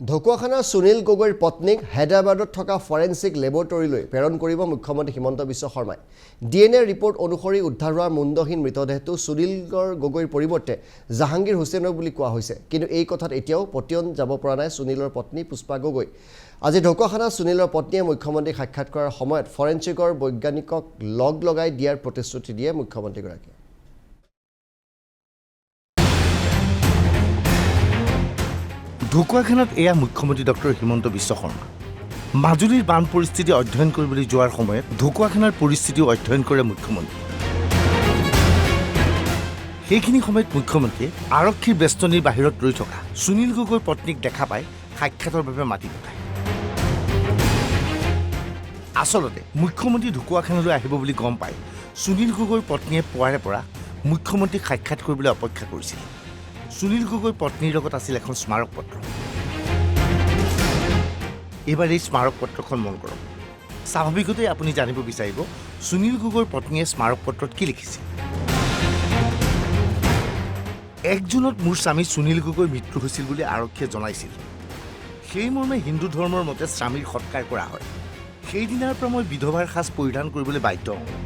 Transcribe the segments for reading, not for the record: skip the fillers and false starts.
ঢকুৱাখানাৰ সুনীল গগৈৰ পত্নীক হায়দৰাবাদত থকা ফৰেনচিক লেবৰেটৰীলৈ প্ৰেৰণ কৰিব মুখ্যমন্ত্ৰী হিমন্ত বিশ্ব শৰ্মাই। DNA ৰিপৰ্ট অনুসৰি উদ্ধাৰ হোৱা মুণ্ডহীন মৃতদেহটো সুনীল গগৈৰ পৰিৱৰ্তে জাহাংগীৰ হুছেইনৰ বুলি কোৱা হৈছে। কিন্তু এই কথাত এতিয়াও পতিয়ন যাব পৰা নাই সুনীলৰ পত্নী পুষ্পা গগৈ। আজি ঢকুৱাখানাত সুনীলৰ পত্নীয়ে মুখ্যমন্ত্ৰীক সাক্ষাৎ কৰাৰ সময়ত ফৰেনচিকৰ বৈজ্ঞানিকক লগাই দিয়াৰ প্ৰতিশ্ৰুতি দিয়ে মুখ্যমন্ত্ৰীগৰাকীয়ে। ঢকুৱাখানাত এয়া মুখ্যমন্ত্ৰী ডক্টৰ হিমন্ত বিশ্ব শৰ্মা। মাজুলীৰ বান পৰিস্থিতি অধ্যয়ন কৰিবলৈ যোৱাৰ সময়ত ঢকুৱাখানাৰ পৰিস্থিতিও অধ্যয়ন কৰে মুখ্যমন্ত্ৰী। সেইখিনি সময়ত মুখ্যমন্ত্ৰীয়ে আৰক্ষীৰ বেষ্টনীৰ বাহিৰত ৰৈ থকা সুনীল গগৈৰ পত্নীক দেখা পাই সাক্ষাতৰ বাবে মাতি পঠায়। আচলতে মুখ্যমন্ত্ৰী ঢকুৱাখানালৈ আহিব বুলি গম পাই সুনীল গগৈৰ পত্নীয়ে পুৱাৰে পৰা মুখ্যমন্ত্ৰীক সাক্ষাৎ কৰিবলৈ অপেক্ষা কৰিছিল। সুনীল গগৈৰ পত্নীৰ লগত আছিল এখন স্মাৰক পত্ৰ। এইবাৰ এই স্মাৰক পত্ৰখন মন কৰক। স্বাভাৱিকতে আপুনি জানিব বিচাৰিব সুনীল গগৈৰ পত্নীয়ে স্মাৰক পত্ৰত কি লিখিছিল। 1 জুনত মোৰ স্বামী সুনীল গগৈৰ মৃত্যু হৈছিল বুলি আৰক্ষীয়ে জনাইছিল। সেই মৰ্মে হিন্দু ধৰ্মৰ মতে স্বামীৰ সৎকাৰ কৰা হয়। সেইদিনাৰ পৰা মই বিধৱাৰ সাজ পৰিধান কৰিবলৈ বাধ্য হওঁ।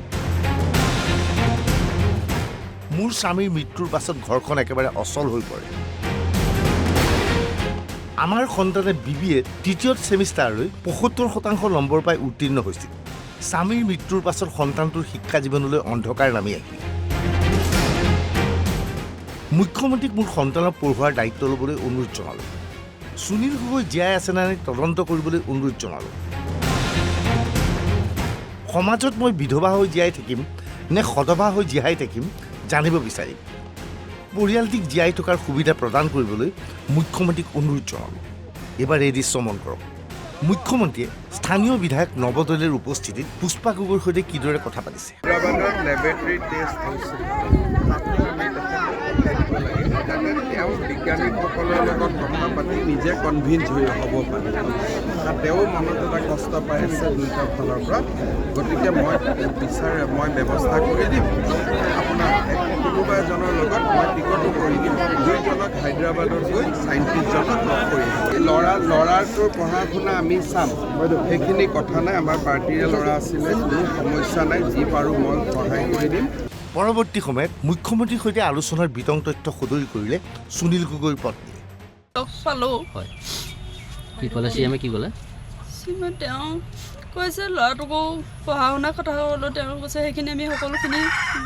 মোৰ স্বামীৰ মৃত্যুৰ পাছত ঘৰখন একেবাৰে অচল হৈ পৰে। আমাৰ সন্তানে BBA তৃতীয় ছেমিষ্টাৰলৈ ৭৫% নম্বৰ পাই উত্তীৰ্ণ হৈছিল। স্বামীৰ মৃত্যুৰ পাছত সন্তানটোৰ শিক্ষা জীৱনলৈ অন্ধকাৰ নামি আহিল। মুখ্যমন্ত্ৰীক মোৰ সন্তানক পঢ়োৱাৰ দায়িত্ব ল'বলৈ অনুৰোধ জনালোঁ। সুনীল গগৈ জীয়াই আছে নে নাই তদন্ত কৰিবলৈ অনুৰোধ জনালোঁ। সমাজত মই বিধৱা হৈ জীয়াই থাকিম নে সধৱা হৈ জীয়াই থাকিম জানিব বিচাৰিম। পৰিয়ালটিক জীয়াই থকাৰ সুবিধা প্ৰদান কৰিবলৈ মুখ্যমন্ত্ৰীক অনুৰোধ জনালোঁ। এইবাৰ এই দৃশ্য মন কৰক। মুখ্যমন্ত্ৰীয়ে স্থানীয় বিধায়ক নৱদলৈৰ উপস্থিতিত পুষ্পা গগৈৰ সৈতে কিদৰে কথা পাতিছে। বিজ্ঞানীসকলৰ লগত কথা পাতি নিজে কনভিন্স হ'ব পাৰে। তেওঁ মনত এটা কষ্ট পাই আছে দুয়োটা ফালৰ পৰা। গতিকে মই ব্যৱস্থা কৰি দিম। আপোনাৰ কোনোবা এজনৰ লগত মই টিকটো কৰি দিম। দুইজনক হায়দৰাবাদত গৈ চাইণ্টিষ্টজনক লগ কৰি দিম। ল'ৰাটোৰ পঢ়া শুনা আমি চাম, সেইখিনি কথা নাই। আমাৰ পাৰ্টীৰে ল'ৰা আছিলে, কোনো সমস্যা নাই। যি পাৰোঁ মই সহায় কৰি দিম। পৰৱৰ্তী সময়ত মুখ্যমন্ত্ৰীৰ সৈতে আলোচনাৰ বিতং তথ্য সদৰি কৰিলে সুনীল গগৈৰ পত্নী। কি ক'লে? তেওঁ কৈছে ল'ৰাটোকো পঢ়া শুনা কথা ক'লোঁ। তেওঁ কৈছে সেইখিনি আমি সকলোখিনি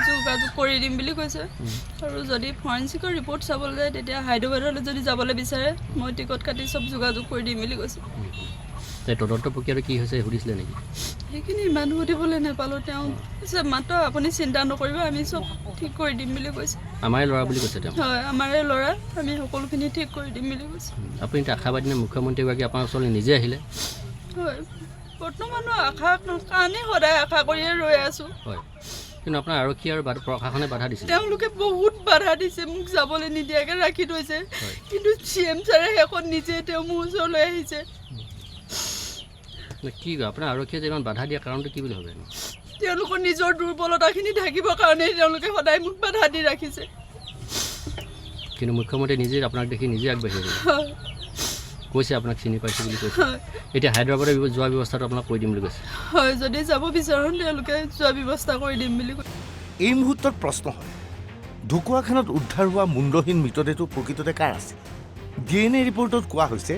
যোগাযোগ কৰি দিম বুলি কৈছে। আৰু যদি ফৰেনচিকৰ ৰিপৰ্ট চাবলৈ যায় তেতিয়া হায়দৰাবাদলৈ যদি যাবলৈ বিচাৰে মই টিকট কাটি চব যোগাযোগ কৰি দিম বুলি কৈছে। তদন্ত প্ৰক্ৰিয়াটো কি হৈছে সুধিছিলে নেকি? সেইখিনি ইমান সুধিবলৈ নাপালোঁ। তেওঁ কৈছে মাত্ৰ আপুনি চিন্তা নকৰিব, আমি চব ঠিক কৰি দিম বুলি কৈছে। আমাৰে ল'ৰা বুলি কৈছে তেওঁ? হয়, আমাৰে ল'ৰা, আমি সকলোখিনি ঠিক কৰি দিম বুলি কৈছে। আপুনি আশাবাদী নে মুখ্যমন্ত্ৰীগৰাকী আপোনাৰ ওচৰলৈ নিজে আহিলে? হয়, বৰ্তমানৰ আশাৰ কাৰণে সদায় আশা কৰিয়ে ৰৈ আছোঁ। হয়, কিন্তু আপোনাৰ আৰক্ষী আৰু প্ৰশাসনে বাধা দিছে। তেওঁলোকে বহুত বাধা দিছে, মোক যাবলৈ নিদিয়াকৈ ৰাখি থৈছে। কিন্তু CM ছাৰে শেষত নিজে তেওঁ মোৰ ওচৰলৈ আহিছে। কি আপোনাৰ আৰক্ষীয়ে যে ইমান বাধা দিয়া কাৰণটো কি বুলি ভাবে? তেওঁলোকৰ নিজৰ দুৰ্বলতাখিনি ঢাকিবৰ কাৰণে তেওঁলোকে সদায় মোক বাধা দি ৰাখিছে। কিন্তু মুখ্যমন্ত্ৰী নিজে আপোনাক দেখি নিজে আগবাঢ়ি আহিছে, কৈছে আপোনাক চিনি পাইছে বুলি কৈছে। এতিয়া হায়দৰাবাদৰ যোৱা ব্যৱস্থাটো আপোনাক কৰি দিম বুলি কৈছে। হয়, যদি যাব বিচাৰোঁ তেওঁলোকে যোৱা ব্যৱস্থা কৰি দিম বুলি কৈছে। এই মুহূৰ্তত প্ৰশ্ন হয়, ঢকুৱাখানাত উদ্ধাৰ হোৱা মুণ্ডহীন মৃতদেহটো প্ৰকৃততে কাৰ আছিল? DNA ৰিপৰ্টত কোৱা হৈছে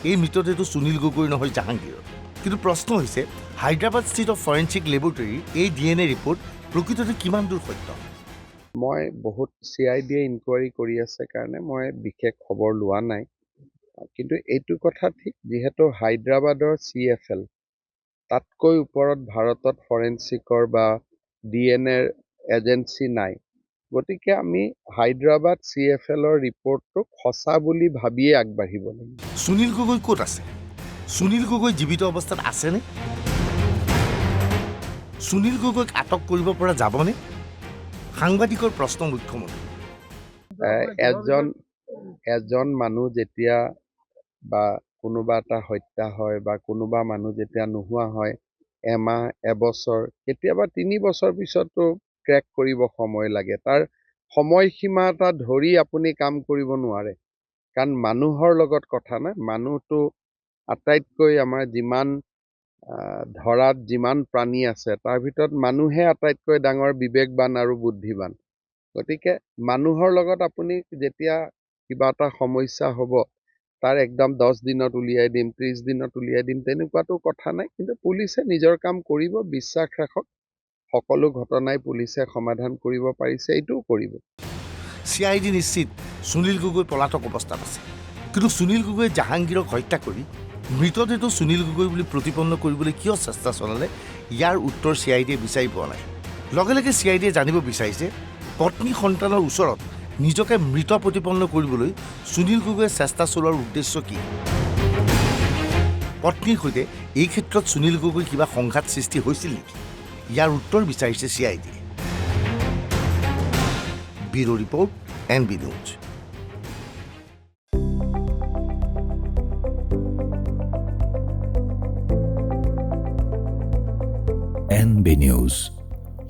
এই মৃতদেহটো সুনীল গগৈৰ নহয় জাহাংগীৰৰ। কিন্তু প্ৰশ্ন হৈছে হায়দৰাবাদ স্থিত ফৰেনচিক লেবৰেটৰীৰ এই DNA ৰিপৰ্ট প্ৰকৃততে কিমান দূৰ সত্য? মই বহুত CID ইনকুৱাৰী কৰি আছে কাৰণে মই বিশেষ খবৰ লোৱা নাই। কিন্তু এইটো কথা ঠিক, যিহেতু হায়দৰাবাদৰ CFL তাতকৈ ওপৰত ভাৰতত ফৰেনচিকৰ বা DNA এজেঞ্চি নাই। গতিকে আমি হায়দৰাবাদ CFLৰ ৰিপৰ্টটোক সঁচা বুলি ভাবিয়ে আগবাঢ়িব লাগিব। সুনীল গগৈ ক'ত আছে? সুনীল গগৈ জীৱিত অৱস্থাত আছেনে? সুনীল গগৈক আটক কৰিব পৰা যাবনে? সাংবাদিকৰ প্ৰশ্ন মুখ্যমন্ত্ৰী। এজন মানুহ যেতিয়া বা কোনোবা এটা হত্যা হয় বা কোনোবা মানুহ যেতিয়া নোহোৱা হয়, এমাহ এবছৰ কেতিয়াবা 3 বছৰ পিছতো ট্ৰেক কৰিব সময় লাগে। তাৰ সময়সীমা এটা ধৰি আপুনি কাম কৰিব নোৱাৰে। কাৰণ মানুহৰ লগত কথা নাই, মানুহটো আটাইতকৈ আমাৰ যিমান ধৰাত যিমান প্ৰাণী আছে তাৰ ভিতৰত মানুহে আটাইতকৈ ডাঙৰ বিবেকবান আৰু বুদ্ধিবান। গতিকে মানুহৰ লগত আপুনি যেতিয়া কিবা এটা সমস্যা হ'ব তাৰ একদম 10 দিনত উলিয়াই দিম, 30 দিনত উলিয়াই দিম, তেনেকুৱাতো কথা নাই। কিন্তু পুলিচে নিজৰ কাম কৰিব, বিশ্বাস ৰাখক, সকলো ঘটনাই পুলিচে সমাধান কৰিব পাৰিছে, এইটোও কৰিব। CID নিশ্চিত সুনীল গগৈ পলাতক অৱস্থাত আছে, কিন্তু সুনীল গগৈয়ে জাহাংগীৰক হত্যা কৰি মৃতদেহটো সুনীল গগৈ বুলি প্ৰতিপন্ন কৰিবলৈ কিয় চেষ্টা চলালে, ইয়াৰ উত্তৰ CIDয়ে বিচাৰি পোৱা নাই। লগে লগে CIDয়ে জানিব বিচাৰিছে পত্নী সন্তানৰ ওচৰত নিজকে মৃত প্ৰতিপন্ন কৰিবলৈ সুনীল গগৈয়ে চেষ্টা চলোৱাৰ উদ্দেশ্য কি। পত্নীৰ সৈতে এই ক্ষেত্ৰত সুনীল গগৈ কিবা সংঘাত সৃষ্টি হৈছিল নেকি, ইয়াৰ উত্তৰ বিচাৰিছে CIDয়ে। Bureau report, NB news. NB news,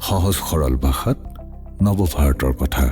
সহজ সৰল ভাষাত নৱভাৰতৰ কথা।